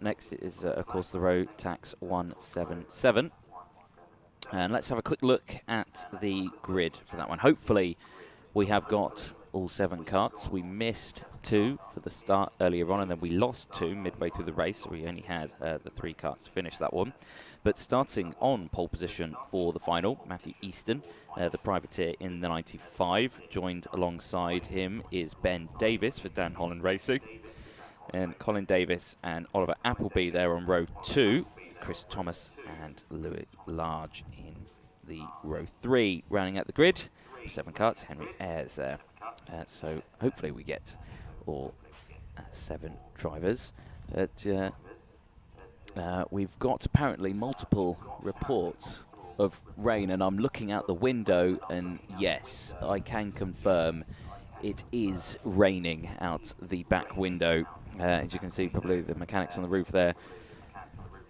next is, of course, the Rotax 177. And let's have a quick look at the grid for that one. Hopefully, we have got all 7 karts. We missed 2 for the start earlier on, and then we lost 2 midway through the race, so we only had the 3 karts to finish that one. But starting on pole position for the final, Matthew Easton, the privateer in the 95. Joined alongside him is Ben Davis for Dan Holland Racing. And Colin Davis and Oliver Appleby there on row 2. Chris Thomas and Louis Large in the row 3. Rounding out the grid, 7 karts, Henry Ayers there. So hopefully we get all 7 drivers. But we've got apparently multiple reports of rain, and I'm looking out the window, and yes, I can confirm it is raining out the back window. As you can see, probably the mechanics on the roof there,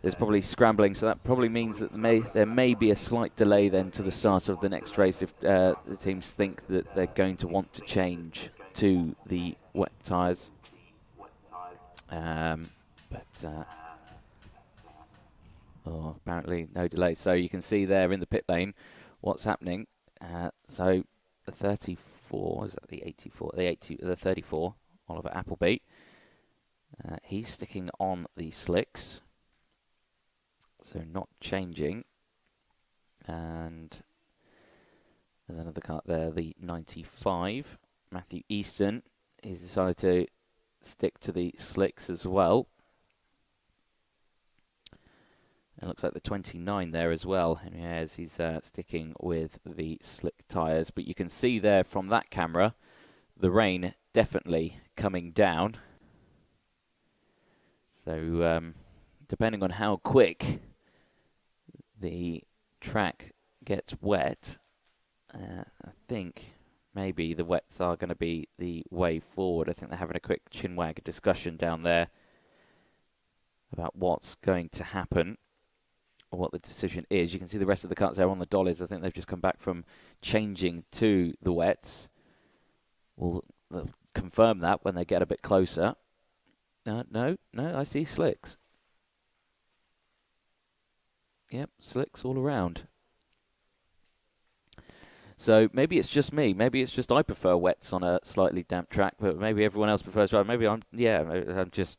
there's probably scrambling, so that probably means that there may be a slight delay then to the start of the next race if the teams think that they're going to want to change to the wet tyres. Apparently no delay. So you can see there in the pit lane what's happening. So the 34, is that the 84? The 34, Oliver Appleby. He's sticking on the slicks. So not changing. And there's another kart there, the 95. Matthew Easton. He's decided to stick to the slicks as well. It looks like the 29 there as well. Henry Ayers, he's sticking with the slick tyres. But you can see there from that camera, the rain definitely coming down. So depending on how quick the track gets wet, I think maybe the wets are going to be the way forward. I think they're having a quick chinwag discussion down there about what's going to happen, or what the decision is. You can see the rest of the karts there on the dollies. I think they've just come back from changing to the wets. We'll confirm that when they get a bit closer. No, I see slicks. Yep, slicks all around. So maybe it's just me. Maybe it's just I prefer wets on a slightly damp track, but maybe everyone else prefers dry. Maybe I'm just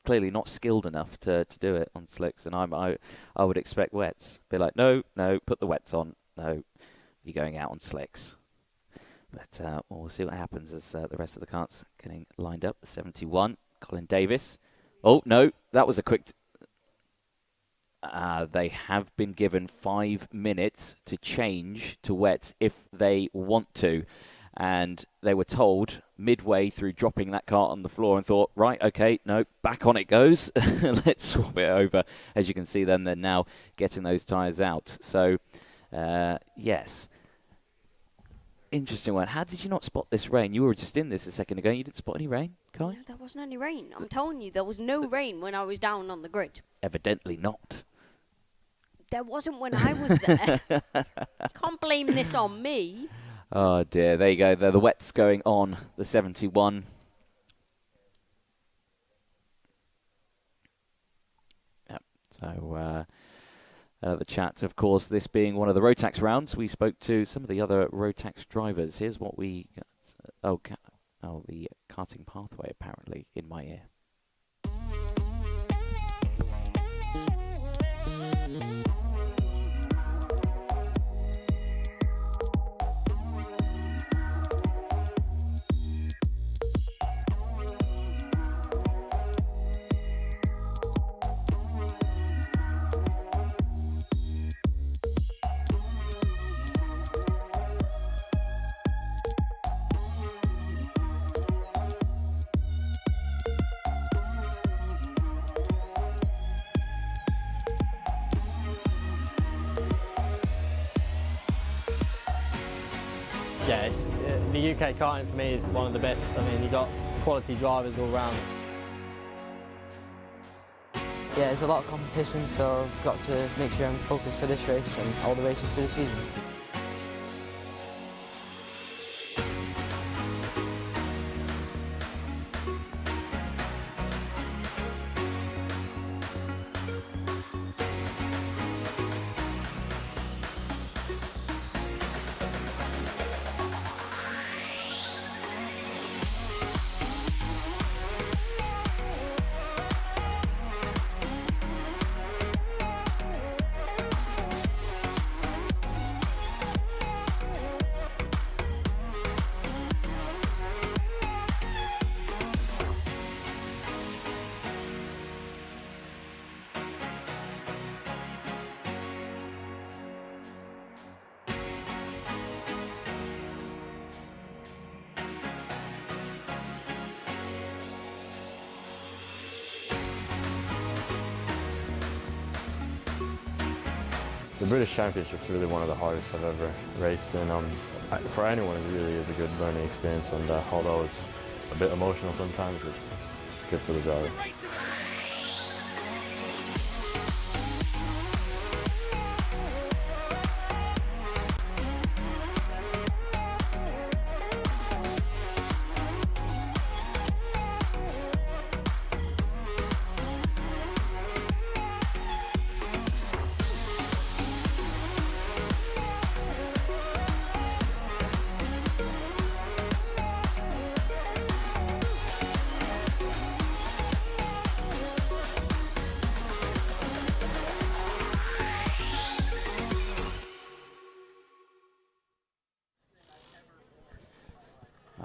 clearly not skilled enough to do it on slicks, and I would expect wets. Be like, no, put the wets on. No, you're going out on slicks. But we'll see what happens as the rest of the karts getting lined up. The 71, Colin Davis. Oh, no, that was a quick... they have been given 5 minutes to change to wets if they want to. And they were told midway through dropping that kart on the floor and thought, right, okay, no, back on it goes. Let's swap it over. As you can see then, they're now getting those tyres out. So, yes. Interesting one. How did you not spot this rain? You were just in this a second ago. You didn't spot any rain, Kai? No, there wasn't any rain. I'm telling you, there was no rain when I was down on the grid. Evidently not. There wasn't when I was there. Can't blame this on me. Oh, dear. There you go. The wet's going on the 71. Yep. So, the chat, of course, this being one of the Rotax rounds, we spoke to some of the other Rotax drivers. Here's what we got. The karting pathway, apparently, in my ear. Yeah, the UK karting for me is one of the best. I mean, you've got quality drivers all round. Yeah, there's a lot of competition, so I've got to make sure I'm focused for this race and all the races for the season. The British Championship's really one of the hardest I've ever raced, and for anyone it really is a good learning experience, and although it's a bit emotional sometimes, it's good for the driver.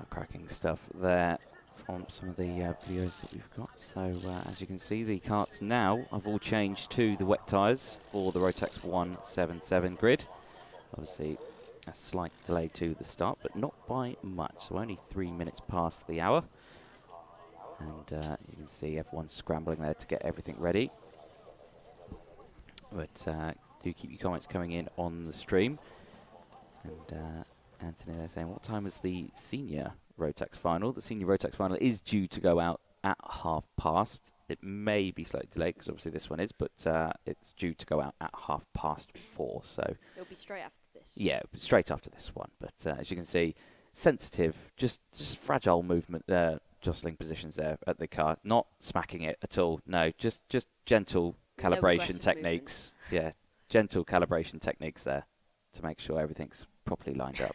Cracking stuff there from some of the videos that we've got. So as you can see, the karts now have all changed to the wet tyres for the Rotax 177 grid. Obviously a slight delay to the start, but not by much, so only 3 minutes past the hour. And you can see everyone's scrambling there to get everything ready. But do keep your comments coming in on the stream. And Anthony there saying, what time is the senior Rotax final? The senior Rotax final is due to go out at past. It may be slightly delayed because obviously this one is, but it's due to go out at 4:30. So It'll be straight after this. yeah, straight after this one. But as you can see, sensitive, just fragile movement there, jostling positions there at the car, not smacking it at all. No, just gentle calibration techniques. Yeah, gentle calibration techniques there to make sure everything's properly lined up.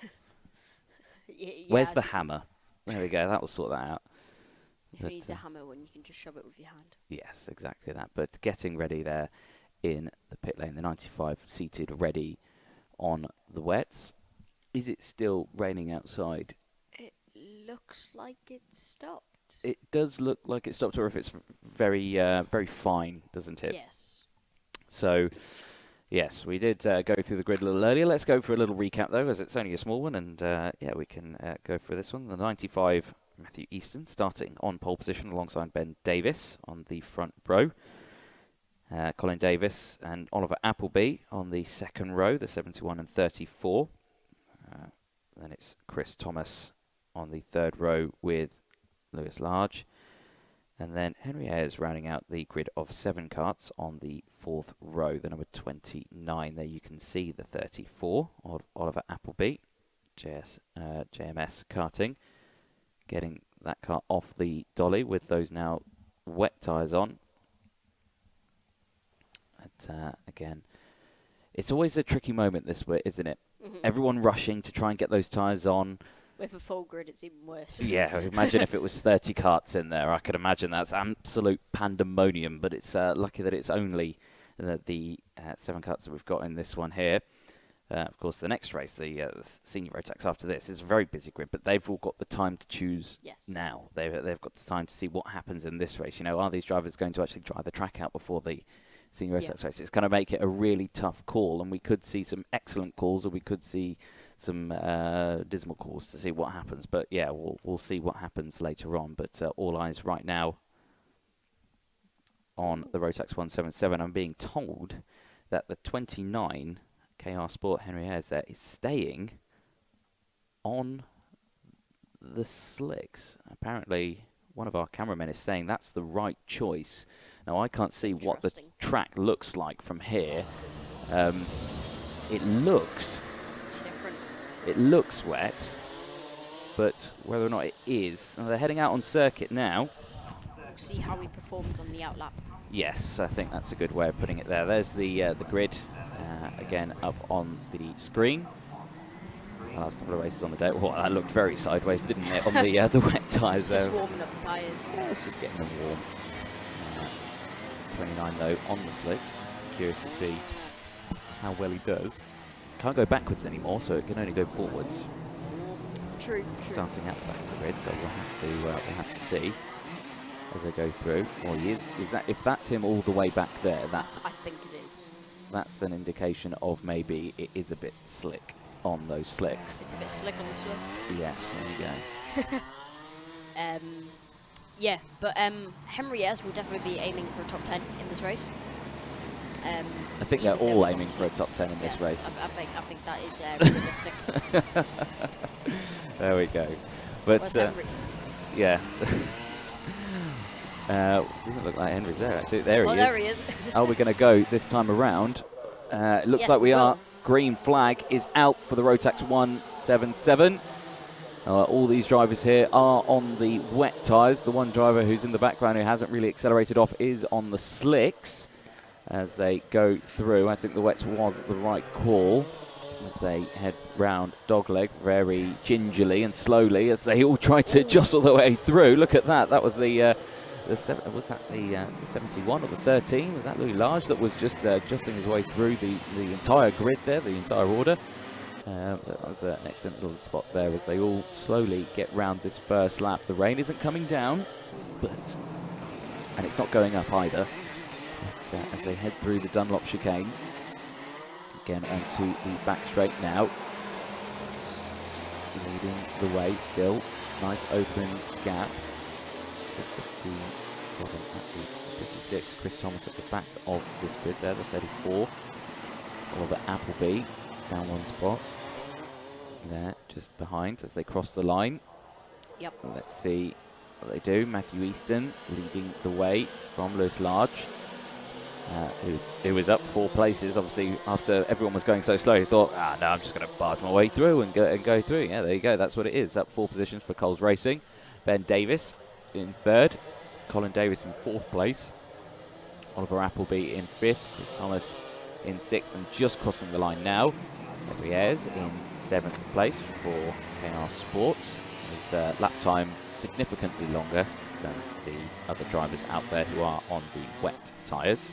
Yeah, Where's the hammer? There we go. That will sort that out. Who needs a hammer when you can just shove it with your hand? Yes, exactly that. But getting ready there in the pit lane, the 95 seated ready on the wets. Is it still raining outside? It looks like it stopped. It does look like it stopped, or if it's very, very fine, doesn't it? Yes. So, yes, we did go through the grid a little earlier. Let's go for a little recap, though, as it's only a small one, and yeah, we can go for this one. The 95, Matthew Easton, starting on pole position alongside Ben Davis on the front row. Colin Davis and Oliver Appleby on the second row, the 71 and 34. Then it's Chris Thomas on the third row with Lewis Large. And then Henry Ayers rounding out the grid of 7 karts on the fourth row, the number 29. There you can see the 34, Oliver Appleby, JMS karting, getting that car off the dolly with those now wet tyres on. But again, it's always a tricky moment this way, isn't it? Mm-hmm. Everyone rushing to try and get those tyres on. With a full grid, it's even worse. Yeah, imagine if it was 30 karts in there. I could imagine that's absolute pandemonium, but it's lucky that it's only the 7 karts that we've got in this one here. Of course, the next race, the senior Rotax after this, is a very busy grid, but they've all got the time to choose now. They've got the time to see what happens in this race. You know, are these drivers going to actually drive the track out before the senior Rotax race? It's going to make it a really tough call, and we could see some excellent calls, or we could see some dismal calls to see what happens. But yeah, we'll see what happens later on. But all eyes right now on the Rotax 177. I'm being told that the 29 KR Sport Henry Ayers there is staying on the slicks. Apparently, one of our cameramen is saying that's the right choice. Now, I can't see what the track looks like from here. It looks different. It looks wet, but whether or not it is, they're heading out on circuit now. We'll see how he performs on the outlap. Yes, I think that's a good way of putting it there. There's the grid again up on the screen. The last couple of races on the day. Well, that looked very sideways, didn't it, on the wet tyres there. Just warming up the tyres. Yeah, it's just getting them warm. 29 though on the slicks. Curious to see how well he does. Can't go backwards anymore, so it can only go forwards. True. Starting at the back of the grid, so we'll have to see as they go through. Well, he is that if that's him all the way back there? That's I think it is. That's an indication of maybe it is a bit slick on those slicks. It's a bit slick on the slicks. Yes, there you go. Yeah, but Henry Ayers will definitely be aiming for a top 10 in this race. I think they're even though all he's on aiming the for a slicks. top 10 in this Yes, race. I think that is realistic. There we go. But Where's Henry? yeah. Doesn't look like Henry's there, actually. There he is. There he is. Are we going to go this time around? It looks Yes, like we we are. will. Green flag is out for the Rotax 177. All these drivers here are on the wet tyres. The one driver who's in the background who hasn't really accelerated off is on the slicks as they go through. I think the wets was the right call as they head round dogleg very gingerly and slowly as they all try to jostle their way through. Look at that. That was the 71 or the 13? Was that Louis Large that was just jostling his way through the entire grid there, the entire order? That was an excellent little spot there as they all slowly get round this first lap. The rain isn't coming down, and it's not going up either. But, as they head through the Dunlop chicane, again onto the back straight now. Leading the way still. Nice open gap. 57, actually 56. Chris Thomas at the back of this grid there, the 34. Oliver Appleby down one spot. There, just behind as they cross the line. Yep. Let's see what they do. Matthew Easton leading the way from Lewis Large, who was up 4 places. Obviously, after everyone was going so slow, he thought, no, I'm just going to barge my way through and go through. Yeah, there you go. That's what it is. Up 4 positions for Coles Racing. Ben Davis in 3rd. Colin Davis in 4th place. Oliver Appleby in 5th. Chris Thomas in 6th and just crossing the line now. Edwin Ayers in 7th place for KR Sports. His lap time significantly longer than the other drivers out there who are on the wet tyres.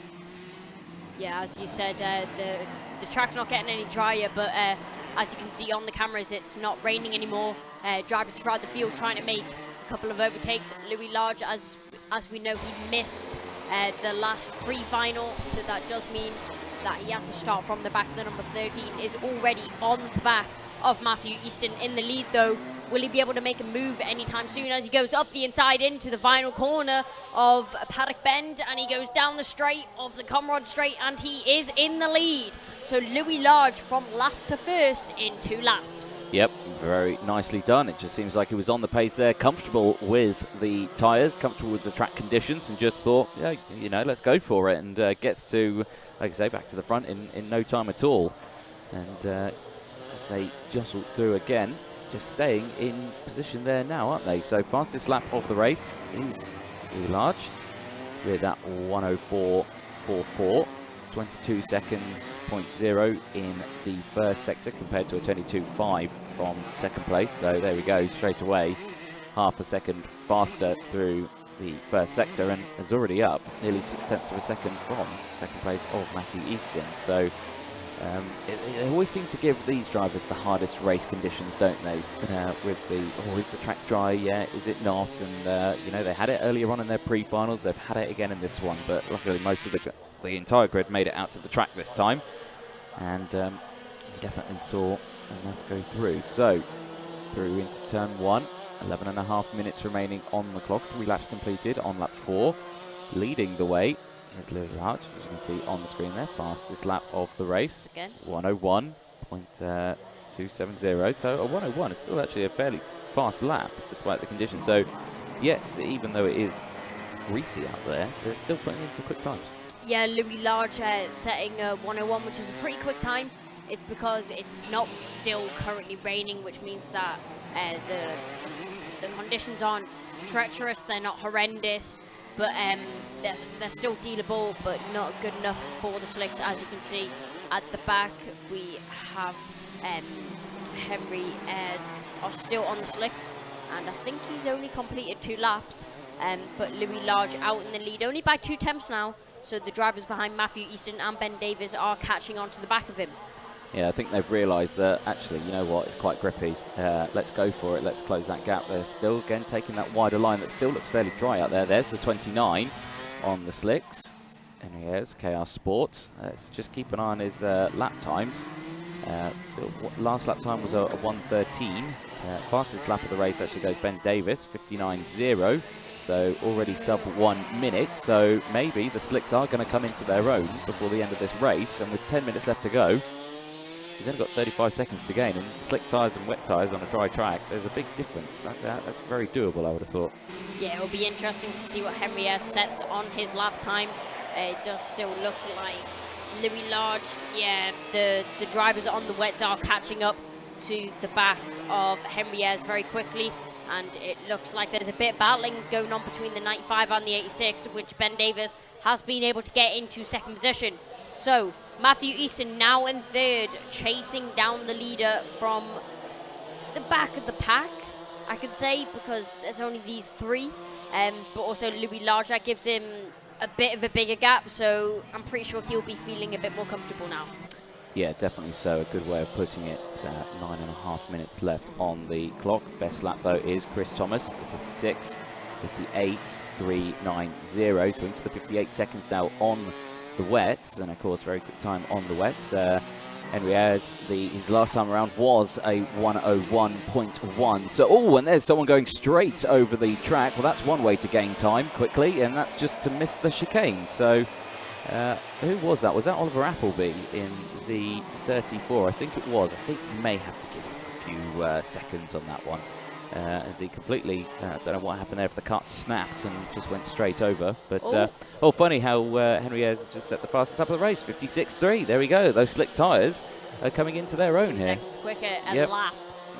Yeah, as you said, the track's not getting any drier, but as you can see on the cameras, it's not raining anymore. Drivers throughout the field trying to make a couple of overtakes. Louis Large, as we know, he missed the last pre-final, so that does mean that he had to start from the back. The number 13 is already on the back of Matthew Easton in the lead, though. Will he be able to make a move anytime soon as he goes up the inside into the final corner of Paddock Bend, and he goes down the straight of the Comrade Straight, and he is in the lead. So Louis Large from last to first in 2 laps. Yep, very nicely done. It just seems like he was on the pace there, comfortable with the tyres, comfortable with the track conditions, and just thought, yeah, you know, let's go for it, and gets to, like I say, back to the front in no time at all. And as they jostle through again, just staying in position there now, aren't they? So fastest lap of the race is Louis Large with that 104.44. 22 seconds, 0.0 in the first sector compared to a 22.5 from second place. So there we go, straight away, half a second faster through the first sector, and is already up nearly 0.6 of a second from second place of Matthew Easton. So they always seem to give these drivers the hardest race conditions, don't they? With the, is the track dry? Yeah, is it not? And you know, they had it earlier on in their pre-finals. They've had it again in this one, but luckily most of the entire grid made it out to the track this time, and we definitely saw enough go through. So through into turn 1, 11.5 minutes remaining on the clock, 3 laps completed on lap 4. Leading the way is Louis Large, as you can see on the screen there, fastest lap of the race, 101.270. So a 101 is still actually a fairly fast lap despite the conditions. So yes, even though it is greasy out there, they're still putting in some quick times. Yeah, Louis Large setting 101, which is a pretty quick time. It's because it's not still currently raining, which means that the conditions aren't treacherous, they're not horrendous, but they're still dealable, but not good enough for the slicks. As you can see at the back, we have Henry are still on the slicks, and I think he's only completed 2 laps. But Louis Large out in the lead, only by 0.2 now. So the drivers behind Matthew Easton and Ben Davis are catching on to the back of him. Yeah, I think they've realised that actually, you know what, it's quite grippy. Let's go for it. Let's close that gap. They're still, again, taking that wider line that still looks fairly dry out there. There's the 29 on the slicks. And here's KR Sports. Let's just keep an eye on his lap times. Still, last lap time was a 1:13. Fastest lap of the race actually goes Ben Davis, 59.0. So already sub 1 minute. So maybe the slicks are going to come into their own before the end of this race. And with 10 minutes left to go, he's only got 35 seconds to gain. And slick tyres and wet tyres on a dry track, there's a big difference. That's very doable, I would have thought. Yeah, it'll be interesting to see what Henry Ayers sets on his lap time. It does still look like Louis Large, yeah, the drivers on the wets are catching up to the back of Henry Ayers very quickly. And it looks like there's a bit of battling going on between the 95 and the 86, which Ben Davis has been able to get into second position. So Matthew Easton now in third, chasing down the leader from the back of the pack, I could say, because there's only these three. But also Louis Large, that gives him a bit of a bigger gap, so I'm pretty sure he'll be feeling a bit more comfortable now. Yeah, definitely so. A good way of putting it. 9.5 minutes left on the clock. Best lap, though, is Chris Thomas, the 56, 58.390. So into the 58 seconds now on the wets. And, of course, very quick time on the wets. Henry Ayers, his last time around was a 101.1. So, and there's someone going straight over the track. Well, that's one way to gain time quickly, and that's just to miss the chicane. So, who was that? Was that Oliver Appleby in the 34? I think it was. I think he may have to give him a few seconds on that one. As he completely, don't know what happened there, if the kart snapped and just went straight over. But, funny how Henry Ayers just set the fastest lap of the race, 56.3. There we go. Those slick tyres are coming into their own 2 here. seconds quicker a lap.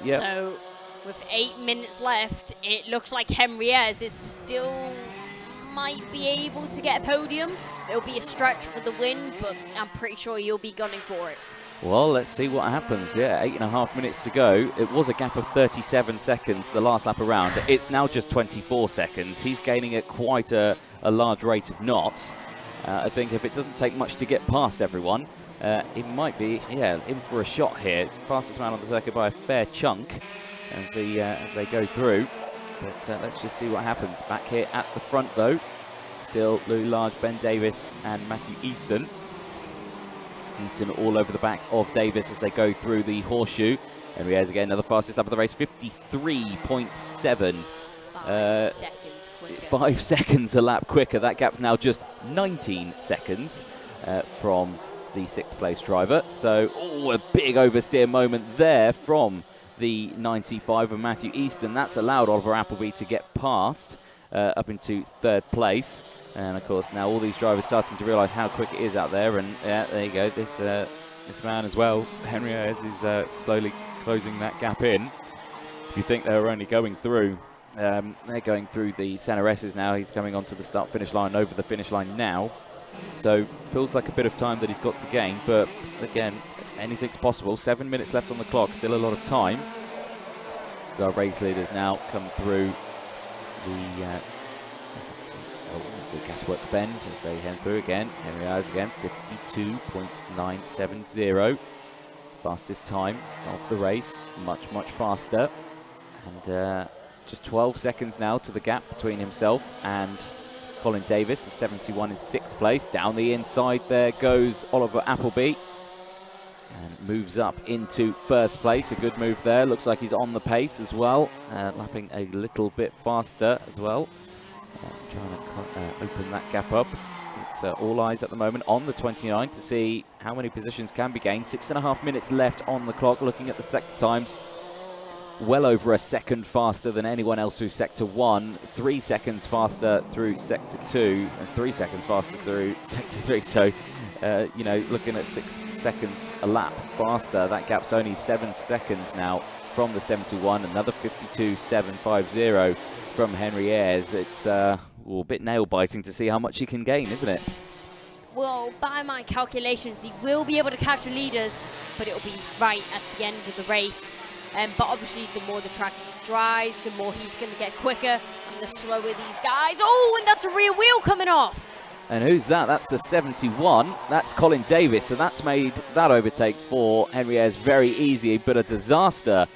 Yep. So with 8 minutes left, it looks like Henry Ayers is still might be able to get a podium. It'll be a stretch for the win, but I'm pretty sure he'll be gunning for it. Well, let's see what happens. Yeah, 8.5 minutes to go. It was a gap of 37 seconds the last lap around. It's now just 24 seconds. He's gaining at quite a large rate of knots. I think if it doesn't take much to get past everyone, he might be, in for a shot here. Fastest man on the circuit by a fair chunk as they go through. But let's just see what happens. Back here at the front, though, still Louis Large, Ben Davis, and Matthew Easton. Easton all over the back of Davis as they go through the horseshoe. Henry Ayers again, another fastest lap of the race, 53.7. 5 seconds quicker. 5 seconds a lap quicker. That gap's now just 19 seconds from the 6th place driver. So, a big oversteer moment there from the 95 of Matthew Easton. That's allowed Oliver Appleby to get past up into 3rd place. And of course, now all these drivers starting to realise how quick it is out there. And there you go, this man as well, Henry Ayers, is slowly closing that gap in. If you think they were only going through, they're going through the Senna S's now. He's coming onto the start-finish line, over the finish line now. So feels like a bit of time that he's got to gain. But again, anything's possible. 7 minutes left on the clock, still a lot of time. So our race leaders now come through the gasworks bend as they head through again. Henry Ayers again, 52.970. Fastest time of the race, much faster. And just 12 seconds now to the gap between himself and Colin Davis, the 71 in 6th place. Down the inside there goes Oliver Appleby. And moves up into 1st place. A good move there. Looks like he's on the pace as well. Lapping a little bit faster as well. Trying to open that gap up. It's all eyes at the moment on the 29 to see how many positions can be gained. 6.5 minutes left on the clock. Looking at the sector times, well over a second faster than anyone else through Sector 1. 3 seconds faster through Sector 2. And 3 seconds faster through Sector 3. So, looking at 6 seconds a lap faster. That gap's only 7 seconds now from the 71. Another 52.750 from Henry Ayers. It's a bit nail-biting to see how much he can gain, isn't it? Well, by my calculations, he will be able to catch the leaders, but it'll be right at the end of the race. But obviously, the more the track dries, the more he's going to get quicker, and the slower these guys. Oh, and that's a rear wheel coming off. And who's that? That's the 71. That's Colin Davis. So that's made that overtake for Henry Ayers very easy, but a disaster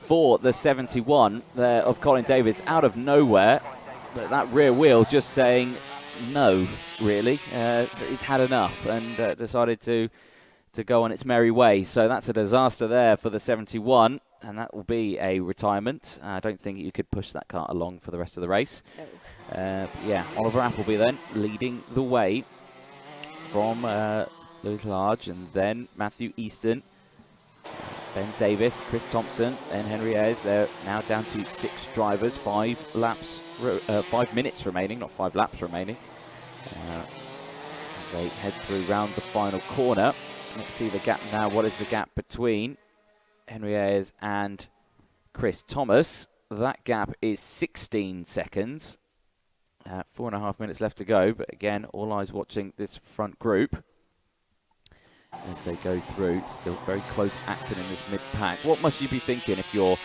for the 71 of Colin Davis out of nowhere. But that rear wheel just saying no, really. He's had enough and decided to go on its merry way. So that's a disaster there for the 71, and that will be a retirement. I don't think you could push that kart along for the rest of the race. No. Yeah, Oliver Appleby then leading the way from Lewis Large, and then Matthew Easton, Ben Davis, Chris Thompson, and Henry Ayers. They're now down to 6 drivers, 5 minutes remaining, not 5 laps remaining. As they head through round the final corner. Let's see the gap now. What is the gap between Henry Ayers and Chris Thomas? That gap is 16 seconds. 4.5 minutes left to go, but again, all eyes watching this front group as they go through. Still very close action in this mid-pack. What must you be thinking if you're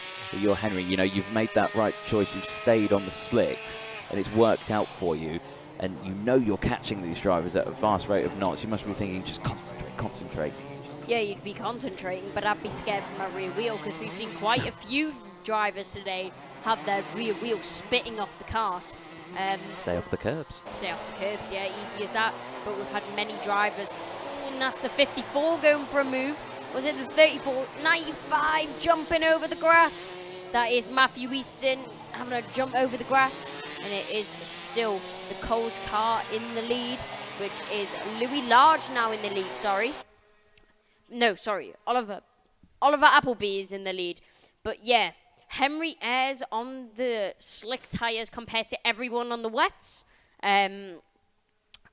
Henry? You know, you've made that right choice. You've stayed on the slicks, and it's worked out for you. And you know you're catching these drivers at a fast rate of knots. You must be thinking, just concentrate, concentrate. Yeah, you'd be concentrating, but I'd be scared for my rear wheel, because we've seen quite a few drivers today have their rear wheel spitting off the kart. Stay off the curbs. Stay off the curbs, yeah, easy as that. But we've had many drivers. And that's the 54 going for a move. Was it the 34? 95 jumping over the grass. That is Matthew Easton having a jump over the grass. And it is still the Coles car in the lead, which is Louis Large now in the lead, sorry. No, sorry, Oliver Appleby is in the lead. But yeah, Henry Ayers on the slick tyres compared to everyone on the wets.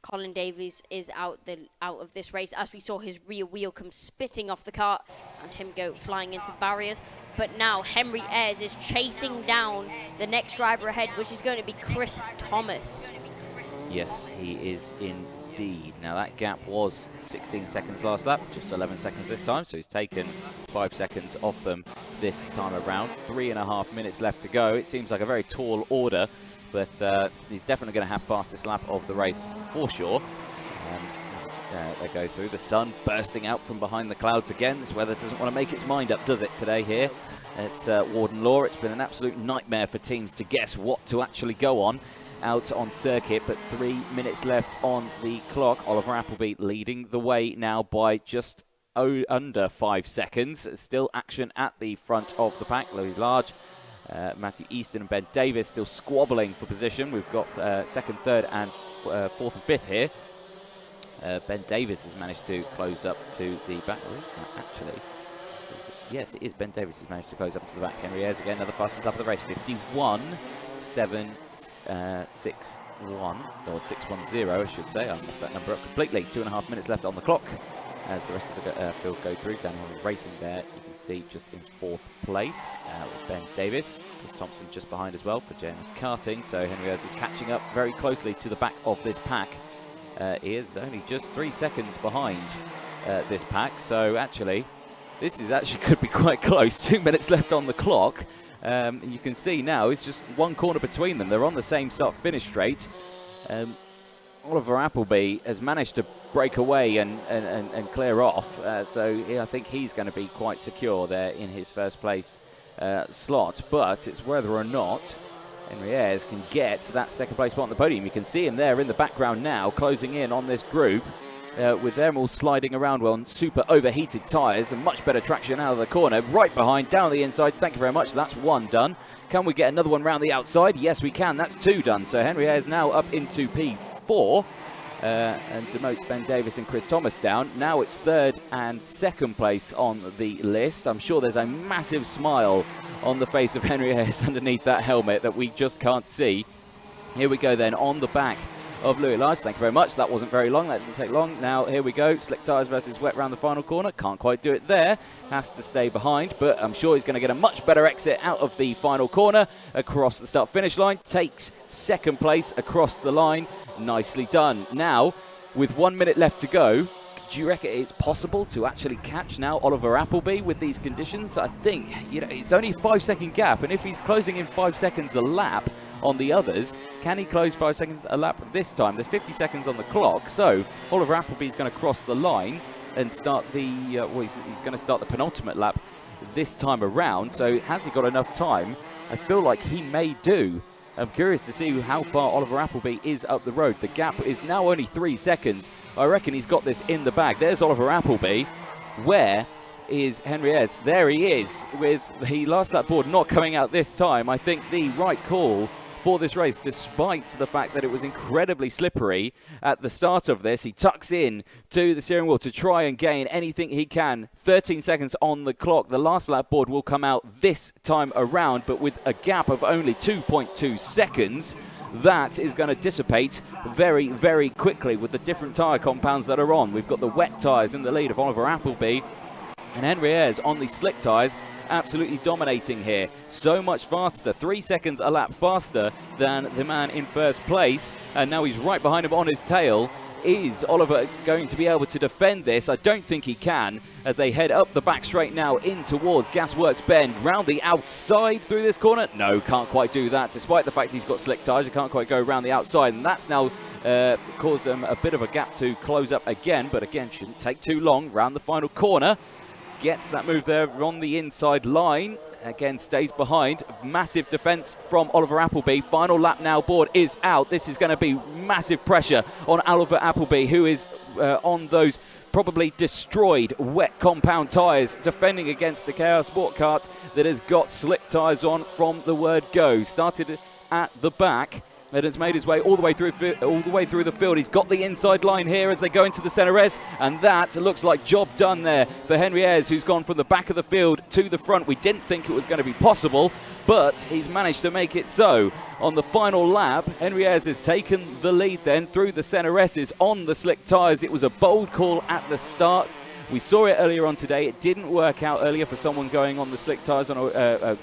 Colin Davies is out of this race, as we saw his rear wheel come spitting off the kart and him go flying into the barriers. But now Henry Ayers is chasing down the next driver ahead, which is going to be Chris Thomas. Yes, he is indeed. Now that gap was 16 seconds last lap, just 11 seconds this time, so he's taken 5 seconds off them this time around. 3.5 minutes left to go. It seems like a very tall order, but he's definitely going to have fastest lap of the race for sure. As they go through, the sun bursting out from behind the clouds again. This weather doesn't want to make its mind up, does it, today here at Warden Law? It's been an absolute nightmare for teams to guess what to actually go on out on circuit, but 3 minutes left on the clock. Oliver Appleby leading the way now by just under 5 seconds. Still action at the front of the pack. Louis Large, Matthew Easton and Ben Davis still squabbling for position. We've got second, third and fourth and fifth here. Ben Davis has managed to close up to the back. Where is that actually? Yes, it is. Ben Davis has managed to close up to the back. Henry Ayers again, another fastest lap of the race. 51.761, or 610, I should say. I messed that number up completely. 2.5 minutes left on the clock as the rest of the field go through. Daniel Racing there, you can see, just in 4th place with Ben Davis. Chris Thompson just behind as well for James Karting. So Henry Ayers is catching up very closely to the back of this pack. He is only just 3 seconds behind this pack. So actually, this is could be quite close. 2 minutes left on the clock. You can see now it's just one corner between them. They're on the same start-finish straight. Oliver Appleby has managed to break away and clear off. So yeah, I think he's going to be quite secure there in his first place slot. But it's whether or not Henry Ayers can get that second place spot on the podium. You can see him there in the background now, closing in on this group. With them all sliding around well on super overheated tyres and much better traction out of the corner. Right behind, down the inside. Thank you very much. That's 1 done. Can we get another one round the outside? Yes, we can. That's 2 done. So Henry Ayers now up into P4 and demotes Ben Davis and Chris Thomas down. Now it's 3rd and 2nd place on the list. I'm sure there's a massive smile on the face of Henry Ayers underneath that helmet that we just can't see. Here we go then on the back of Louis Large. Thank you very much. That wasn't very long. That didn't take long. Now here we go. Slick tyres versus wet round the final corner. Can't quite do it there. Has to stay behind, but I'm sure he's going to get a much better exit out of the final corner across the start-finish line. Takes 2nd place across the line. Nicely done. Now, with 1 minute left to go, do you reckon it's possible to actually catch now Oliver Appleby with these conditions? I think, you know, it's only a 5-second gap, and if he's closing in 5 seconds a lap on the others, can he close 5 seconds a lap this time? There's 50 seconds on the clock, so Oliver Appleby's going to cross the line and start the, he's going to start the penultimate lap this time around. So has he got enough time? I feel like he may do. I'm curious to see how far Oliver Appleby is up the road. The gap is now only 3 seconds. I reckon he's got this in the bag. There's Oliver Appleby. Where is Henry Ayers? There he is, with the last lap board not coming out this time. I think the right call for this race, despite the fact that it was incredibly slippery at the start of this. He tucks in to the steering wheel to try and gain anything he can. 13 seconds on the clock. The last lap board will come out this time around, but with a gap of only 2.2 seconds. That is going to dissipate very, very quickly with the different tyre compounds that are on. We've got the wet tyres in the lead of Oliver Appleby, and Henry Ayers on the slick tyres, absolutely dominating here. So much faster, 3 seconds a lap faster than the man in first place, and now he's right behind him on his tail. Is Oliver going to be able to defend this? I don't think he can, as they head up the back straight now in towards Gasworks Bend. Round the outside through this corner. No, can't quite do that. Despite the fact he's got slick tyres, he can't quite go around the outside. And that's now caused them a bit of a gap to close up again. But again, shouldn't take too long. Round the final corner. Gets that move there on the inside line. Again, stays behind. Massive defence from Oliver Appleby. Final lap now board is out. This is going to be massive pressure on Oliver Appleby, who is on those probably destroyed wet compound tyres, defending against the KR Sport Kart that has got slick tyres on from the word go. Started at the back and has made his way all the way through the field. He's got the inside line here as they go into the centre res, and that looks like job done there for Henry Ayers, who's gone from the back of the field to the front. We didn't think it was going to be possible, but he's managed to make it so. On the final lap, Henry Ayers has taken the lead then through the centre reses on the slick tyres. It was a bold call at the start. We saw it earlier on today. It didn't work out earlier for someone going on the slick tyres on a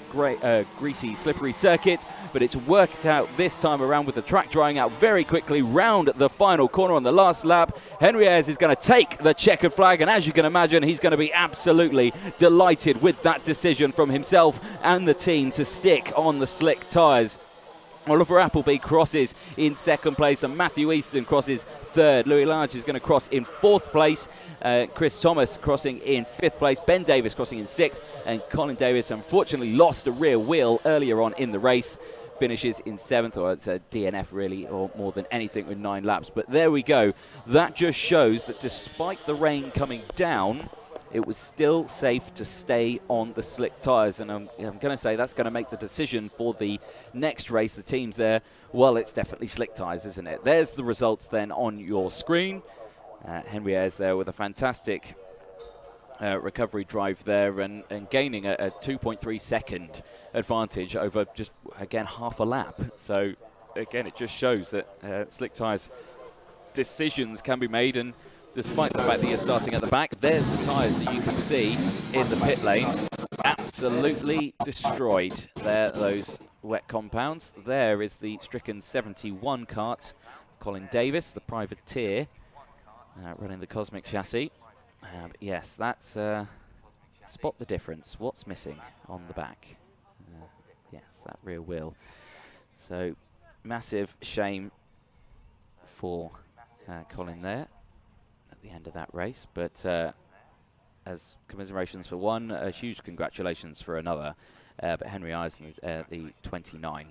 greasy, slippery circuit, but it's worked out this time around with the track drying out very quickly round the final corner on the last lap. Henry Ayers is going to take the checkered flag, and as you can imagine, he's going to be absolutely delighted with that decision from himself and the team to stick on the slick tyres. Oliver Appleby crosses in second place, and Matthew Easton crosses third. Louis Large is going to cross in fourth place. Chris Thomas crossing in fifth place. Ben Davis crossing in sixth. And Colin Davis unfortunately lost a rear wheel earlier on in the race. Finishes in seventh, or it's a DNF really, or more than anything with 9 laps. But there we go. That just shows that despite the rain coming down, it was still safe to stay on the slick tyres. And I'm going to say that's going to make the decision for the next race. The teams there, well, it's definitely slick tyres, isn't it? There's the results then on your screen. Henry Ayers there with a fantastic recovery drive there, and gaining a 2.3 second advantage over just, again, half a lap. So, again, it just shows that slick tyres decisions can be made, and despite the fact that you're starting at the back, there's the tyres that you can see in the pit lane. Absolutely destroyed there, those wet compounds. There is the stricken 71 kart. Colin Davis, the privateer, running the Cosmic chassis. Yes, that's spot the difference. What's missing on the back? Yes, that rear wheel. So, massive shame for Colin there at the end of that race, but as commiserations for one, huge congratulations for another. But Henry Ayers, the 29,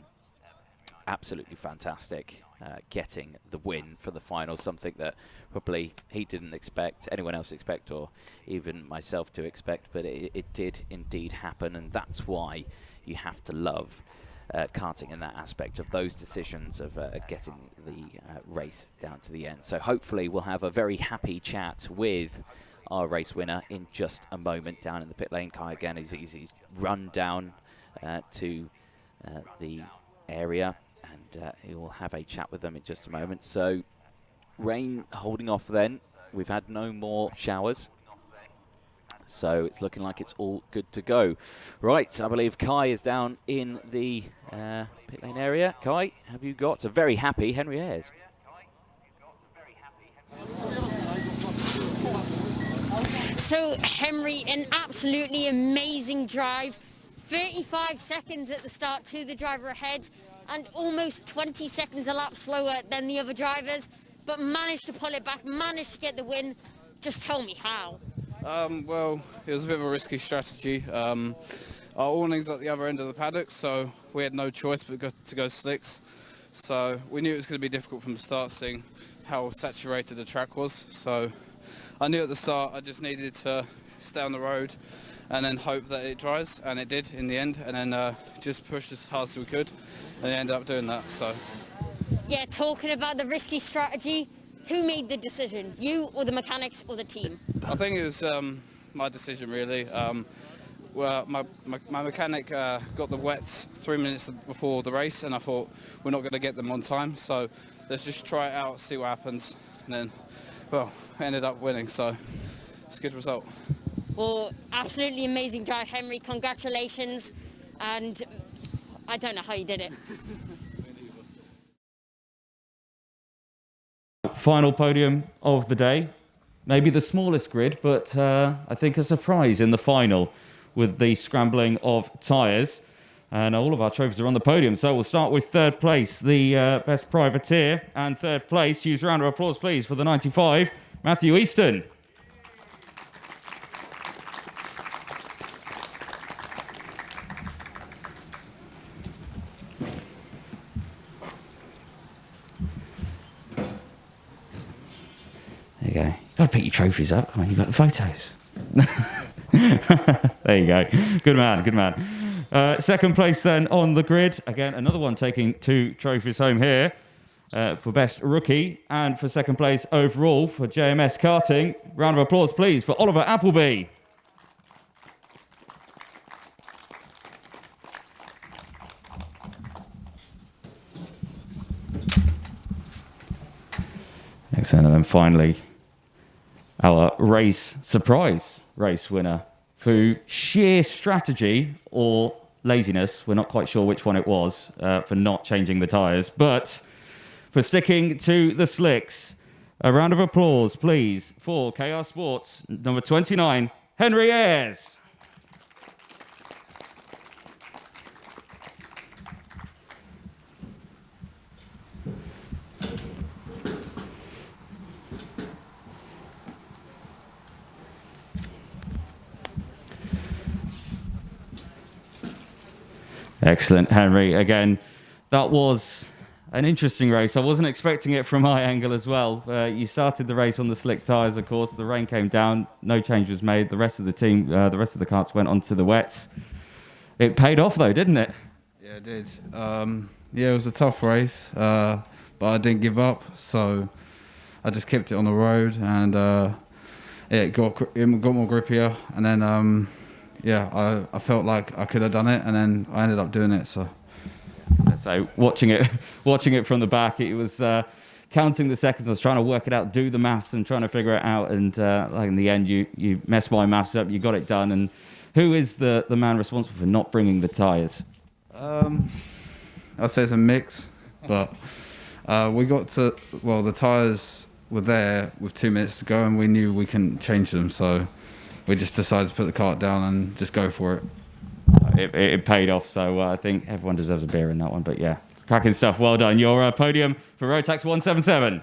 absolutely fantastic, getting the win for the final, something that probably he didn't expect, anyone else expect, or even myself to expect, but it did indeed happen, and that's why you have to love karting in that aspect of those decisions of getting the race down to the end. So hopefully we'll have a very happy chat with our race winner in just a moment down in the pit lane. Kai again, he's run down to the area, and he will have a chat with them in just a moment. So rain holding off then. We've had no more showers, so it's looking like it's all good to go. Right, I believe Kai is down in the pit lane area. Kai, have you got a very happy Henry Ayers? So Henry, an absolutely amazing drive. 35 seconds at the start to the driver ahead, and almost 20 seconds a lap slower than the other drivers, but managed to pull it back, managed to get the win. Just tell me how. Well, it was a bit of a risky strategy. Our awning's at the other end of the paddock, so we had no choice but to go slicks. So we knew it was going to be difficult from the start, seeing how saturated the track was. So I knew at the start I just needed to stay on the road and then hope that it dries, and it did in the end, and then just pushed as hard as we could. they ended up doing that. So Yeah, talking about the risky strategy, who made the decision? You or the mechanics or the team? I think it was my decision really. Well, my mechanic got the wets 3 minutes before the race, and I thought we're not going to get them on time, so let's just try it out, see what happens, and then, well, ended up winning, so it's a good result. Well, absolutely amazing drive, Henry. Congratulations, and I don't know how you did it. Final podium of the day. Maybe the smallest grid, but I think a surprise in the final with the scrambling of tyres. And all of our trophies are on the podium. So we'll start with third place, the best privateer. And third place, use a round of applause, please, for the 95, Matthew Easton. There you go. You've got to pick your trophies up. Come on, you've got the photos. There you go. Good man, good man. Second place then on the grid. Again, another one taking 2 trophies home here for best rookie. And for second place overall for JMS Karting. Round of applause, please, for Oliver Appleby. Excellent. And then finally, our surprise race winner through sheer strategy or laziness. We're not quite sure which one it was for not changing the tyres, but for sticking to the slicks. A round of applause, please, for KR Sports, number 29, Henry Ayers. Excellent, Henry. Again, that was an interesting race. I wasn't expecting it from my angle as well. You started the race on the slick tyres, of course. The rain came down. No change was made. The rest of the team, the rest of the karts went onto the wets. It paid off, though, didn't it? Yeah, it did. Yeah, it was a tough race, but I didn't give up. So I just kept it on the road, and it got more grippier. And then yeah, I felt like I could have done it, and then I ended up doing it. So watching it from the back, it was counting the seconds. I was trying to work it out, do the maths, and trying to figure it out. And like in the end, you messed my maths up. You got it done. And who is the man responsible for not bringing the tyres? I'd say it's a mix, but we got to, well, the tyres were there with 2 minutes to go, and we knew we couldn't change them. So we just decided to put the kart down and just go for it. It paid off, so I think everyone deserves a beer in that one. But yeah, cracking stuff. Well done. Your podium for Rotax 177.